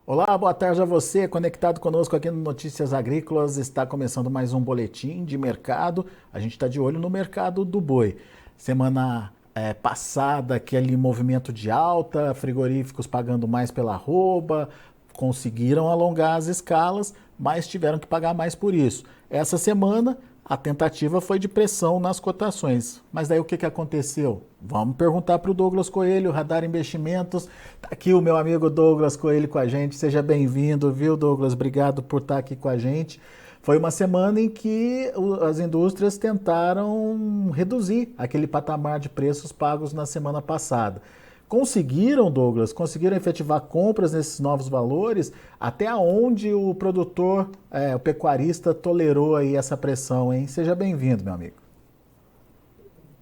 Olá, boa tarde a você, conectado conosco aqui no Notícias Agrícolas. Está começando mais um boletim de mercado. A gente está de olho no mercado do boi. Semana passada, aquele movimento de alta, frigoríficos pagando mais pela arroba, conseguiram alongar as escalas, mas tiveram que pagar mais por isso. Essa semana, a tentativa foi de pressão nas cotações. Mas daí o que aconteceu? Vamos perguntar para o Douglas Coelho, Radar Investimentos. Tá aqui o meu amigo Douglas Coelho com a gente. Seja bem-vindo, viu, Douglas? Obrigado por estar aqui com a gente. Foi uma semana em que as indústrias tentaram reduzir aquele patamar de preços pagos na semana passada. Conseguiram, Douglas, conseguiram efetivar compras nesses novos valores? Até onde o produtor, o pecuarista, tolerou aí essa pressão, hein? Seja bem-vindo, meu amigo.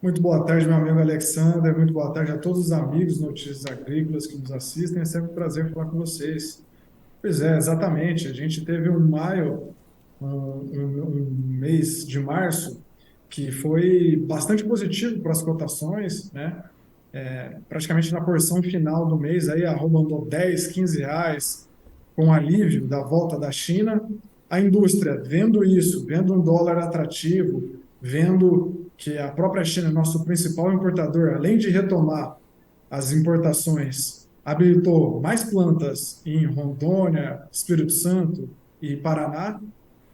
Muito boa tarde, meu amigo Alexander. Muito boa tarde a todos os amigos de Notícias Agrícolas que nos assistem. É sempre um prazer falar com vocês. Pois é, exatamente. A gente teve um maio, um mês de março, que foi bastante positivo para as cotações, né? Praticamente na porção final do mês, aí a arroba andou 10, 15 reais, com alívio da volta da China. A indústria, vendo isso, vendo um dólar atrativo, vendo que a própria China é nosso principal importador, além de retomar as importações, habilitou mais plantas em Rondônia, Espírito Santo e Paraná,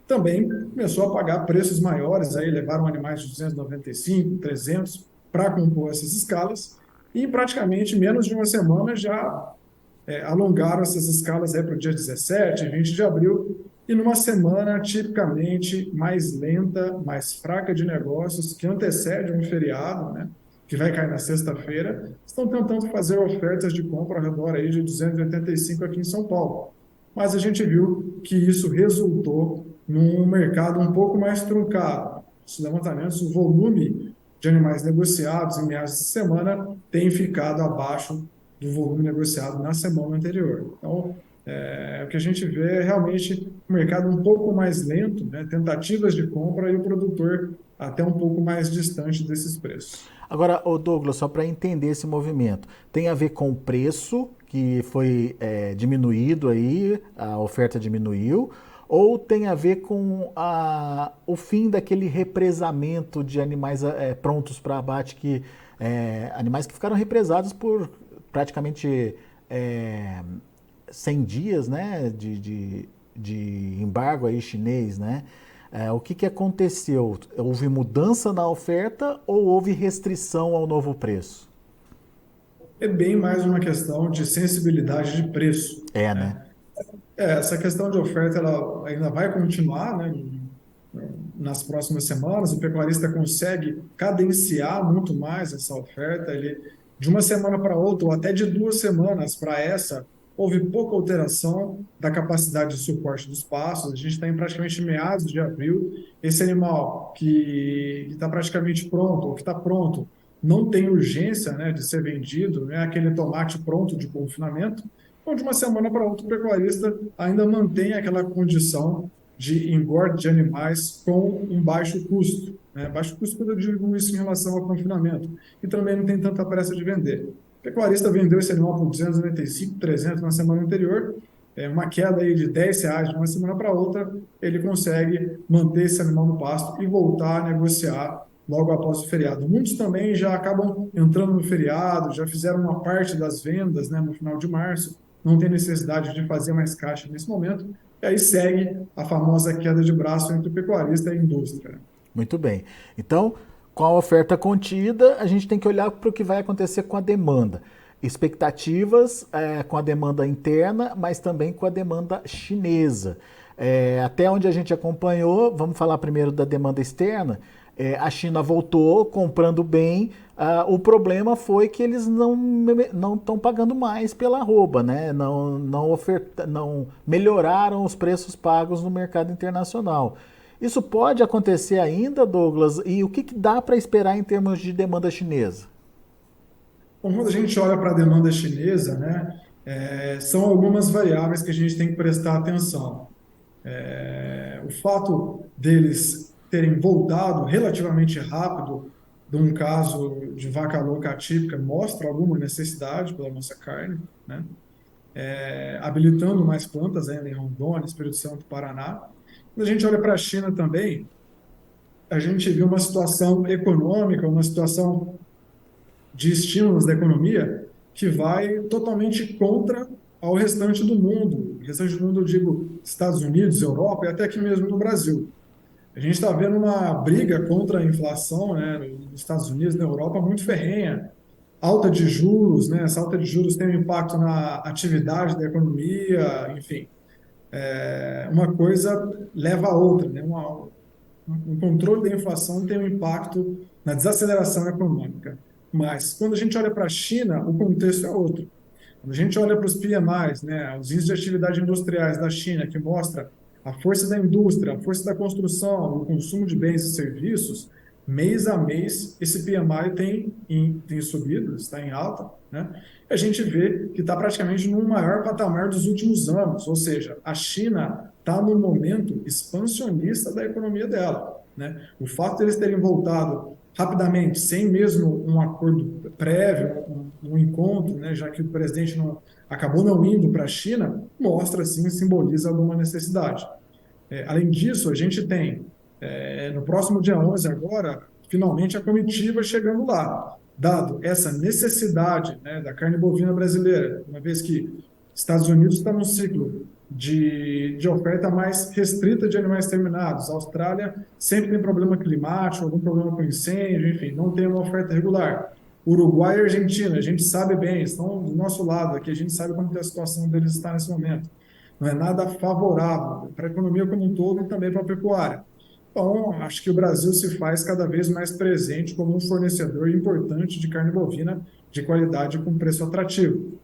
também começou a pagar preços maiores, aí levaram animais de 295, 300 para compor essas escalas, e em praticamente menos de uma semana já alongaram essas escalas para o dia 17, 20 de abril, e numa semana tipicamente mais lenta, mais fraca de negócios, que antecede um feriado, né, que vai cair na sexta-feira, estão tentando fazer ofertas de compra ao redor aí de 285 aqui em São Paulo. Mas a gente viu que isso resultou num mercado um pouco mais truncado. Os levantamentos, o volume de animais negociados em meados de semana tem ficado abaixo do volume negociado na semana anterior. Então, o que a gente vê é realmente um mercado um pouco mais lento, né? Tentativas de compra e o produtor até um pouco mais distante desses preços. Agora, ô Douglas, só para entender esse movimento, tem a ver com o preço que foi diminuído aí, a oferta diminuiu, ou tem a ver com o fim daquele represamento de animais prontos para abate, animais que ficaram represados por praticamente é, 100 dias, né, de embargo aí chinês, né? O que aconteceu? Houve mudança na oferta ou houve restrição ao novo preço? É bem mais uma questão de sensibilidade de preço, É, né? né? Essa questão de oferta ela ainda vai continuar, né, nas próximas semanas. O pecuarista consegue cadenciar muito mais essa oferta. Ele, de uma semana para outra, ou até de 2 semanas para essa, houve pouca alteração da capacidade de suporte dos pastos. A gente está em praticamente meados de abril. Esse animal que está praticamente pronto, ou que está pronto, não tem urgência, né, de ser vendido, né, aquele tomate pronto de confinamento. Então, de uma semana para outra, o pecuarista ainda mantém aquela condição de engorde de animais com um baixo custo, né? Baixo custo quando eu digo isso em relação ao confinamento. E também não tem tanta pressa de vender. O pecuarista vendeu esse animal por 295, 300 na semana anterior, uma queda aí de 10 reais de uma semana para outra, ele consegue manter esse animal no pasto e voltar a negociar logo após o feriado. Muitos também já acabam entrando no feriado, já fizeram uma parte das vendas, né, no final de março, não tem necessidade de fazer mais caixa nesse momento, e aí segue a famosa queda de braço entre o pecuarista e a indústria. Muito bem. Então, com a oferta contida, a gente tem que olhar para o que vai acontecer com a demanda. Expectativas com a demanda interna, mas também com a demanda chinesa. Até onde a gente acompanhou, vamos falar primeiro da demanda externa. A China voltou comprando bem. O problema foi que eles não estão pagando mais pela arroba, né? Não melhoraram os preços pagos no mercado internacional. Isso pode acontecer ainda, Douglas? E o que dá para esperar em termos de demanda chinesa? Bom, quando a gente olha para a demanda chinesa, né, são algumas variáveis que a gente tem que prestar atenção. O fato deles terem voltado relativamente rápido de um caso de vaca louca atípica mostra alguma necessidade pela nossa carne, né? habilitando mais plantas ainda em Rondônia, Espírito Santo, Paraná. Quando a gente olha para a China também, a gente viu uma situação econômica, uma situação de estímulos da economia que vai totalmente contra ao restante do mundo. O restante do mundo, eu digo, Estados Unidos, Europa e até aqui mesmo no Brasil. A gente está vendo uma briga contra a inflação, né, nos Estados Unidos, na Europa, muito ferrenha. Alta de juros, né? Essa alta de juros tem um impacto na atividade da economia, enfim. Uma coisa leva a outra, né? Um controle da inflação tem um impacto na desaceleração econômica. Mas quando a gente olha para a China, o contexto é outro. Quando a gente olha para os PMIs, né, os índices de atividade industriais da China, que mostra a força da indústria, a força da construção, o consumo de bens e serviços, mês a mês esse PMI tem subido, está em alta, né? A gente vê que está praticamente no maior patamar dos últimos anos, ou seja, a China está no momento expansionista da economia dela, né? O fato de eles terem voltado rapidamente, sem mesmo um acordo prévio, um encontro, né, já que o presidente acabou não indo para a China, mostra, sim, simboliza alguma necessidade. Além disso, a gente tem, no próximo dia 11 agora, finalmente a comitiva chegando lá, dado essa necessidade, né, da carne bovina brasileira, uma vez que Estados Unidos está num ciclo de oferta mais restrita de animais terminados. A Austrália sempre tem problema climático, algum problema com incêndio, enfim, não tem uma oferta regular. Uruguai e Argentina, a gente sabe bem, estão do nosso lado aqui, a gente sabe como que a situação deles está nesse momento. Não é nada favorável para a economia como um todo e também para a pecuária. Então, acho que o Brasil se faz cada vez mais presente como um fornecedor importante de carne bovina de qualidade com preço atrativo.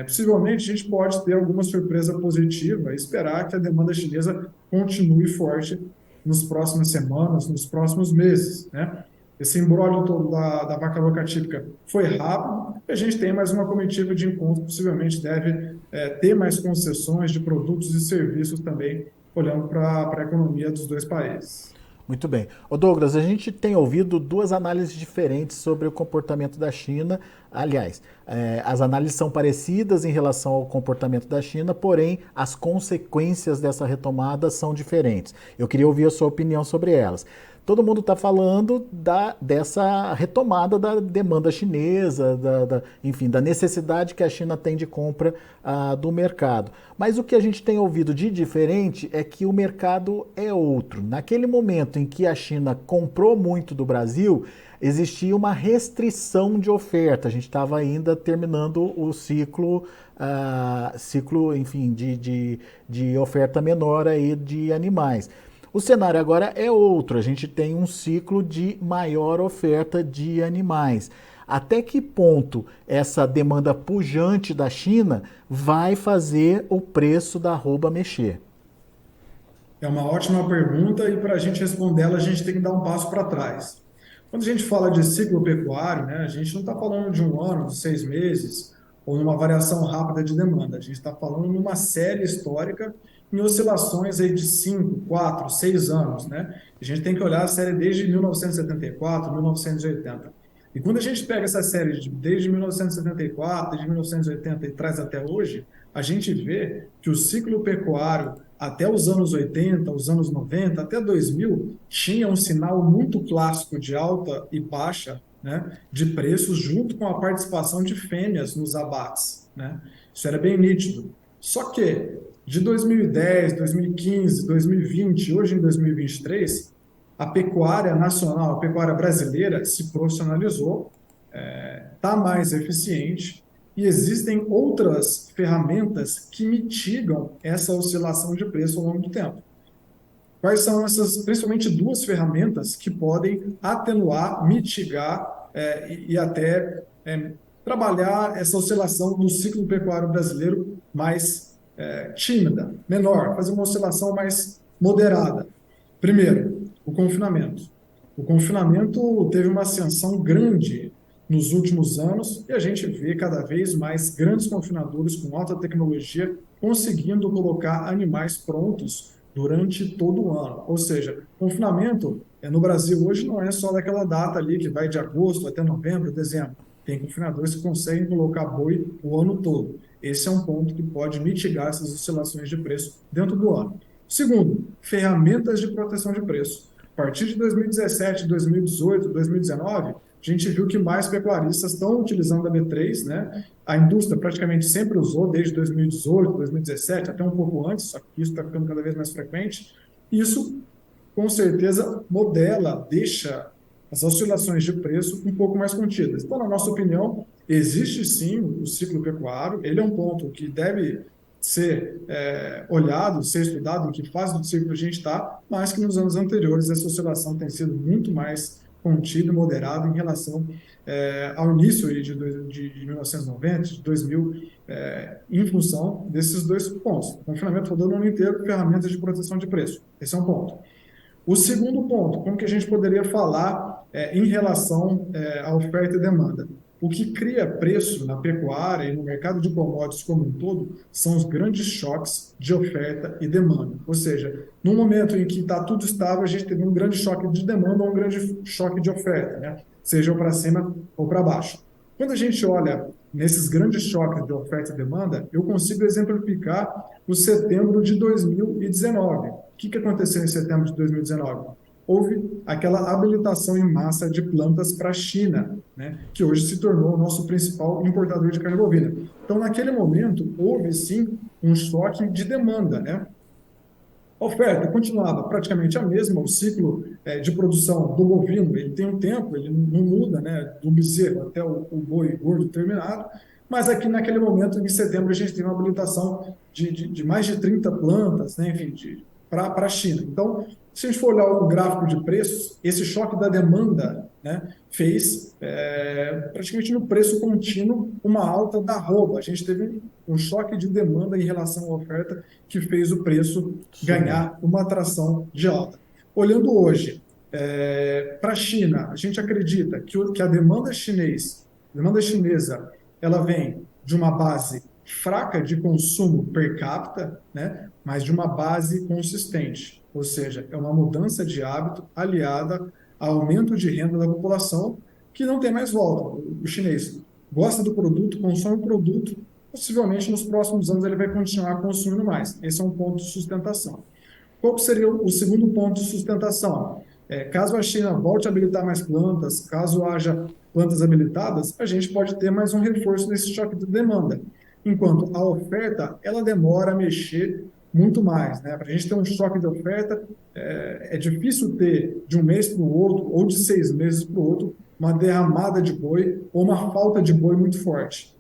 Possivelmente a gente pode ter alguma surpresa positiva e esperar que a demanda chinesa continue forte nas próximas semanas, nos próximos meses, né? Esse imbróglio todo da vaca louca típica foi rápido e a gente tem mais uma comitiva de encontro, possivelmente deve ter mais concessões de produtos e serviços também, olhando para a economia dos dois países. Muito bem. Ô Douglas, a gente tem ouvido duas análises diferentes sobre o comportamento da China. Aliás, as análises são parecidas em relação ao comportamento da China, porém as consequências dessa retomada são diferentes. Eu queria ouvir a sua opinião sobre elas. Todo mundo está falando dessa retomada da demanda chinesa, enfim, da necessidade que a China tem de compra do mercado. Mas o que a gente tem ouvido de diferente é que o mercado é outro. Naquele momento em que a China comprou muito do Brasil, existia uma restrição de oferta. A gente estava ainda terminando o ciclo, enfim, de oferta menor aí de animais. O cenário agora é outro, a gente tem um ciclo de maior oferta de animais. Até que ponto essa demanda pujante da China vai fazer o preço da arroba mexer? É uma ótima pergunta e para a gente responder ela, a gente tem que dar um passo para trás. Quando a gente fala de ciclo pecuário, né, a gente não está falando de um ano, de 6 meses, ou numa variação rápida de demanda. A gente está falando numa série histórica em oscilações aí de 5, 4, 6 anos. Né? A gente tem que olhar a série desde 1974, 1980. E quando a gente pega essa série desde 1974, desde 1980 e traz até hoje, a gente vê que o ciclo pecuário até os anos 80, os anos 90, até 2000, tinha um sinal muito clássico de alta e baixa, né, de preços junto com a participação de fêmeas nos abates. Né? Isso era bem nítido. Só que de 2010, 2015, 2020, hoje em 2023, a pecuária nacional, a pecuária brasileira se profissionalizou, está mais eficiente e existem outras ferramentas que mitigam essa oscilação de preço ao longo do tempo. Quais são essas, principalmente duas ferramentas que podem atenuar, mitigar e até trabalhar essa oscilação do ciclo pecuário brasileiro mais tímida, menor, fazer uma oscilação mais moderada. Primeiro, o confinamento. O confinamento teve uma ascensão grande nos últimos anos e a gente vê cada vez mais grandes confinadores com alta tecnologia conseguindo colocar animais prontos durante todo o ano. Ou seja, confinamento no Brasil hoje não é só daquela data ali que vai de agosto até novembro, dezembro. Tem confinadores que conseguem colocar boi o ano todo. Esse é um ponto que pode mitigar essas oscilações de preço dentro do ano. Segundo, ferramentas de proteção de preço. A partir de 2017, 2018, 2019, a gente viu que mais pecuaristas estão utilizando a B3, né? A indústria praticamente sempre usou, desde 2018, 2017, até um pouco antes, só que isso está ficando cada vez mais frequente. Isso, com certeza, modela, deixa as oscilações de preço um pouco mais contidas. Então, na nossa opinião, existe sim o ciclo pecuário, ele é um ponto que deve ser olhado, ser estudado, em que fase do ciclo a gente está, mas que nos anos anteriores essa oscilação tem sido muito mais contida e moderada em relação ao início de 1990, de 2000, em função desses dois pontos. O confinamento rodou no ano inteiro, ferramentas de proteção de preço. Esse é um ponto. O segundo ponto, como que a gente poderia falar em relação à oferta e demanda? O que cria preço na pecuária e no mercado de commodities como um todo são os grandes choques de oferta e demanda. Ou seja, no momento em que está tudo estável, a gente teve um grande choque de demanda ou um grande choque de oferta, né? Seja para cima ou para baixo. Quando a gente olha nesses grandes choques de oferta e demanda, eu consigo exemplificar o setembro de 2019. O que aconteceu em setembro de 2019? Houve aquela habilitação em massa de plantas para a China, né, que hoje se tornou o nosso principal importador de carne bovina. Então, naquele momento, houve sim um choque de demanda, né? A oferta continuava praticamente a mesma, o ciclo de produção do bovino, ele tem um tempo, ele não muda, né, do bezerro até o boi gordo terminado, mas aqui naquele momento, em setembro, a gente tem uma habilitação de mais de 30 plantas, né, enfim, para a China. Então, se a gente for olhar o gráfico de preços, esse choque da demanda, né, fez praticamente no preço contínuo uma alta da arroba. A gente teve um choque de demanda em relação à oferta que fez o preço ganhar uma atração de alta. Olhando hoje para a China, a gente acredita que a demanda chinesa, ela vem de uma base fraca de consumo per capita, né, mas de uma base consistente, ou seja, é uma mudança de hábito aliada ao aumento de renda da população que não tem mais volta. O chinês gosta do produto, consome o produto, possivelmente nos próximos anos ele vai continuar consumindo mais. Esse é um ponto de sustentação. Qual seria o segundo ponto de sustentação? Caso a China volte a habilitar mais plantas, caso haja plantas habilitadas, a gente pode ter mais um reforço desse choque de demanda. Enquanto a oferta, ela demora a mexer muito mais, né? Para a gente ter um choque de oferta, é difícil ter de um mês para o outro, ou de 6 meses para o outro, uma derramada de boi ou uma falta de boi muito forte.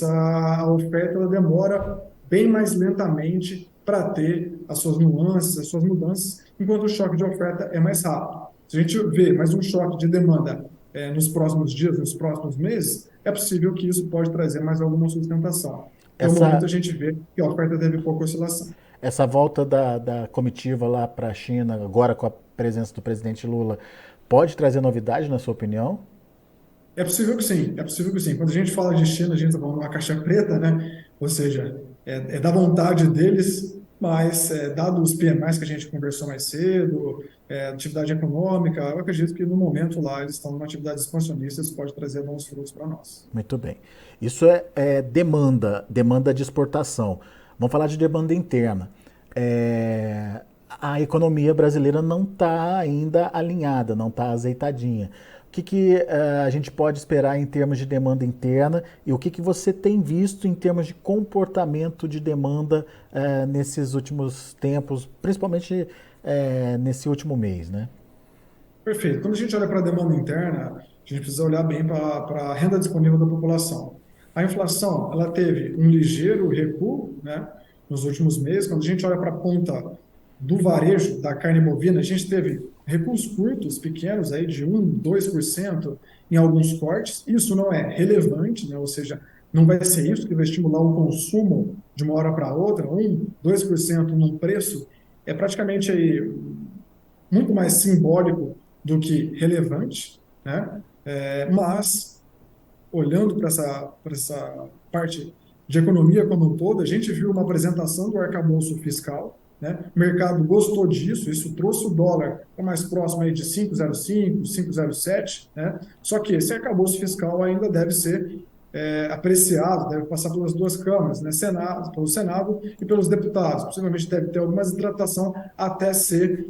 A oferta ela demora bem mais lentamente para ter as suas nuances, as suas mudanças, enquanto o choque de oferta é mais rápido. Se a gente vê mais um choque de demanda nos próximos dias, nos próximos meses, é possível que isso pode trazer mais alguma sustentação. No momento, a gente vê que a oferta teve pouca oscilação. Essa volta da comitiva lá para a China, agora com a presença do presidente Lula, pode trazer novidade, na sua opinião? É possível que sim, é possível que sim. Quando a gente fala de China, a gente está falando de uma caixa preta, né? Ou seja, é da vontade deles, mas dado os PMIs que a gente conversou mais cedo, atividade econômica, eu acredito que no momento lá eles estão numa atividade expansionista, isso pode trazer bons frutos para nós. Muito bem. Isso é demanda de exportação. Vamos falar de demanda interna. A economia brasileira não está ainda alinhada, não está azeitadinha. O que a gente pode esperar em termos de demanda interna e o que você tem visto em termos de comportamento de demanda nesses últimos tempos, principalmente nesse último mês, né? Perfeito. Quando a gente olha para a demanda interna, a gente precisa olhar bem para a renda disponível da população. A inflação, ela teve um ligeiro recuo, né, nos últimos meses. Quando a gente olha para a ponta do varejo da carne bovina, a gente teve recuos curtos, pequenos, aí de 1, 2% em alguns cortes. Isso não é relevante, né, ou seja, não vai ser isso que vai estimular o consumo de uma hora para outra. 1, 2% num preço é praticamente aí muito mais simbólico do que relevante, né? Mas, olhando para essa parte de economia como um todo, a gente viu uma apresentação do arcabouço fiscal, né? O mercado gostou disso, isso trouxe o dólar para mais próximo aí de 5,05, 5,07, né? Só que esse arcabouço fiscal ainda deve ser apreciado, deve passar pelas duas câmaras, né, Senado, pelo Senado e pelos deputados. Possivelmente deve ter alguma hidratação até ser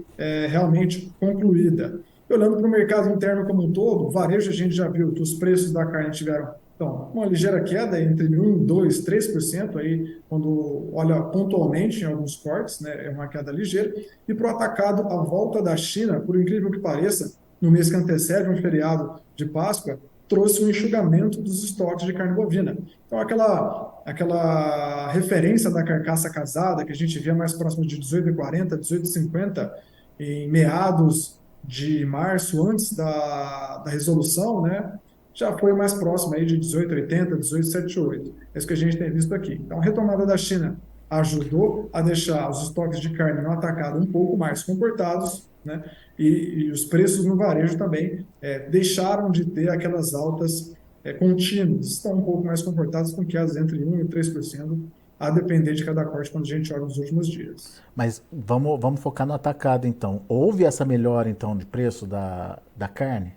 realmente concluída. E olhando para o mercado interno como um todo, varejo a gente já viu que os preços da carne tiveram então, uma ligeira queda entre 1, 2, 3% aí, quando olha pontualmente em alguns cortes, né, é uma queda ligeira. E para o atacado, a volta da China, por incrível que pareça, no mês que antecede um feriado de Páscoa, trouxe um enxugamento dos estoques de carne bovina. Então, aquela referência da carcaça casada, que a gente via mais próximo de 18,40, 18,50, em meados de março, antes da resolução, né, já foi mais próximo aí de 18,80, 18,78. É isso que a gente tem visto aqui. Então, a retomada da China ajudou a deixar os estoques de carne no atacado um pouco mais comportados, né? E os preços no varejo também deixaram de ter aquelas altas contínuas, estão um pouco mais comportados com quedas entre 1% e 3%, a depender de cada corte quando a gente olha nos últimos dias. Mas vamos focar no atacado, então. Houve essa melhora, então, de preço da carne?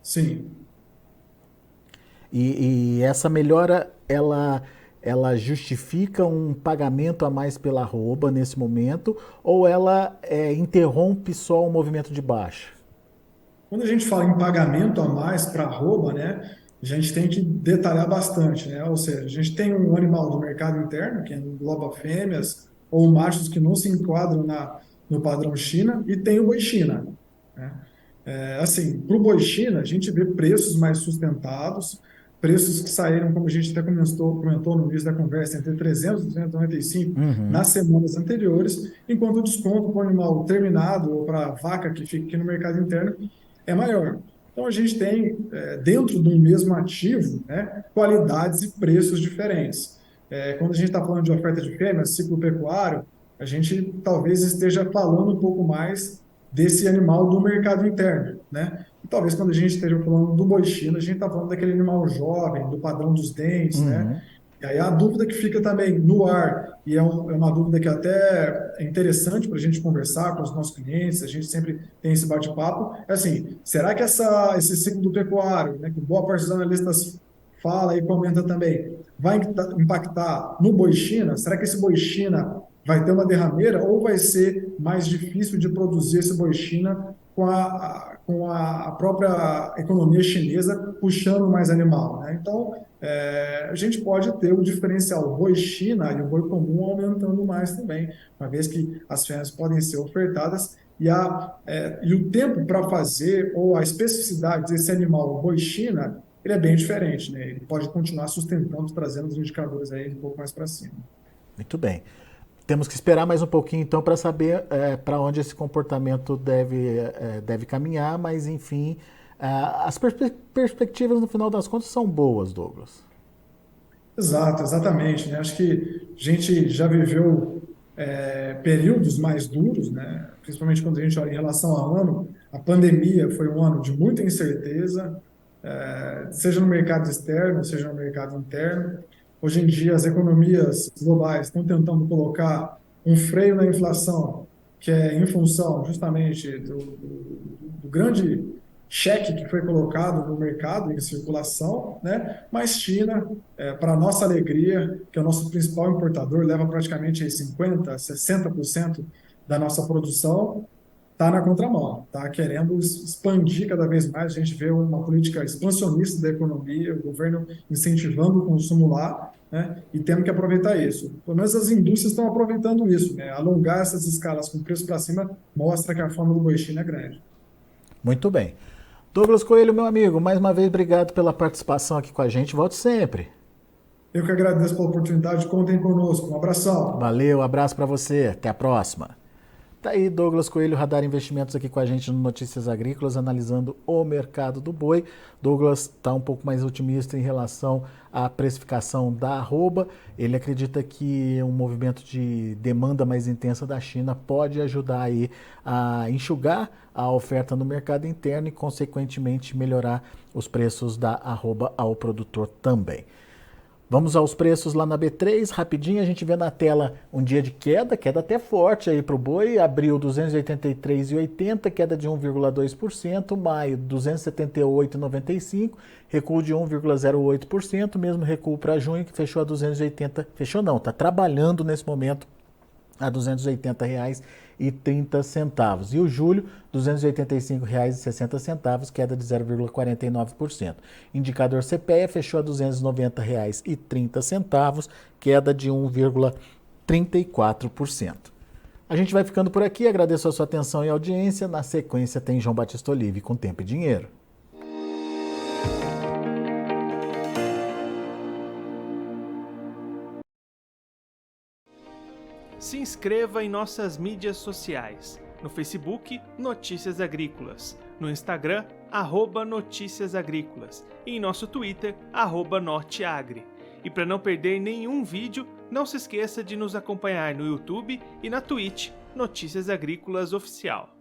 Sim. E essa melhora, ela justifica um pagamento a mais pela arroba nesse momento, ou ela interrompe só o movimento de baixa? Quando a gente fala em pagamento a mais para arroba, né, a gente tem que detalhar bastante, né? Ou seja, a gente tem um animal do mercado interno, que engloba fêmeas ou machos que não se enquadram no padrão China, e tem o boi China, né? Assim, para o boi China, a gente vê preços mais sustentados, preços que saíram, como a gente até comentou no início da conversa, entre 300 e 295 Uhum. nas semanas anteriores, enquanto o desconto para o animal terminado ou para a vaca que fica aqui no mercado interno é maior. Então, a gente tem, dentro de um mesmo ativo, né, qualidades e preços diferentes. Quando a gente está falando de oferta de fêmeas, ciclo pecuário, a gente talvez esteja falando um pouco mais desse animal do mercado interno, né? E talvez quando a gente esteja falando do boi China, a gente está falando daquele animal jovem, do padrão dos dentes, né? Uhum. E aí a dúvida que fica também no ar, e é uma dúvida que até é interessante para a gente conversar com os nossos clientes, a gente sempre tem esse bate-papo, é assim, será que esse ciclo do pecuário, né, que boa parte dos analistas fala e comenta também, vai impactar no boi China? Será que esse boi China vai ter uma derrameira ou vai ser mais difícil de produzir esse boi China com a própria economia chinesa puxando mais animal, né? Então, a gente pode ter o diferencial boi China e o boi comum aumentando mais também, uma vez que as fêmeas podem ser ofertadas e o tempo para fazer ou a especificidade desse animal boi China, ele é bem diferente, né? Ele pode continuar sustentando, trazendo os indicadores aí um pouco mais para cima. Muito bem. Temos que esperar mais um pouquinho, então, para saber para onde esse comportamento deve caminhar, mas, enfim, as perspectivas, no final das contas, são boas, Douglas. Exato, exatamente, né? Acho que a gente já viveu períodos mais duros, né? Principalmente quando a gente olha em relação ao ano, a pandemia foi um ano de muita incerteza, seja no mercado externo, seja no mercado interno. Hoje em dia, as economias globais estão tentando colocar um freio na inflação, que é em função justamente do grande cheque que foi colocado no mercado em circulação, né? Mas China, para nossa alegria, que é o nosso principal importador, leva praticamente aí 50, 60% da nossa produção, está na contramão, está querendo expandir cada vez mais. A gente vê uma política expansionista da economia, o governo incentivando o consumo lá, né? E temos que aproveitar isso. Pelo menos as indústrias estão aproveitando isso, né? Alongar essas escalas com preço para cima mostra que a fome do boi China é grande. Muito bem. Douglas Coelho, meu amigo, mais uma vez, obrigado pela participação aqui com a gente. Volte sempre. Eu que agradeço pela oportunidade, contem conosco. Um abração. Valeu, abraço para você. Até a próxima. Tá aí Douglas Coelho, Radar Investimentos, aqui com a gente no Notícias Agrícolas, analisando o mercado do boi. Douglas está um pouco mais otimista em relação à precificação da arroba. Ele acredita que um movimento de demanda mais intensa da China pode ajudar aí a enxugar a oferta no mercado interno e, consequentemente, melhorar os preços da arroba ao produtor também. Vamos aos preços lá na B3, rapidinho a gente vê na tela um dia de queda até forte aí para o boi, abril 283,80, queda de 1,2%, maio 278,95, recuo de 1,08%, mesmo recuo para junho que fechou a 280, fechou não, está trabalhando nesse momento a R$ 280,30. E o julho, R$ 285,60, queda de 0,49%. Indicador CPEA fechou a R$ 290,30, queda de 1,34%. A gente vai ficando por aqui, agradeço a sua atenção e audiência. Na sequência tem João Batista Olive com Tempo e Dinheiro. Se inscreva em nossas mídias sociais. No Facebook, Notícias Agrícolas. No Instagram, @Notícias Agrícolas. E em nosso Twitter, @Norteagri. E para não perder nenhum vídeo, não se esqueça de nos acompanhar no YouTube e na Twitch, Notícias Agrícolas Oficial.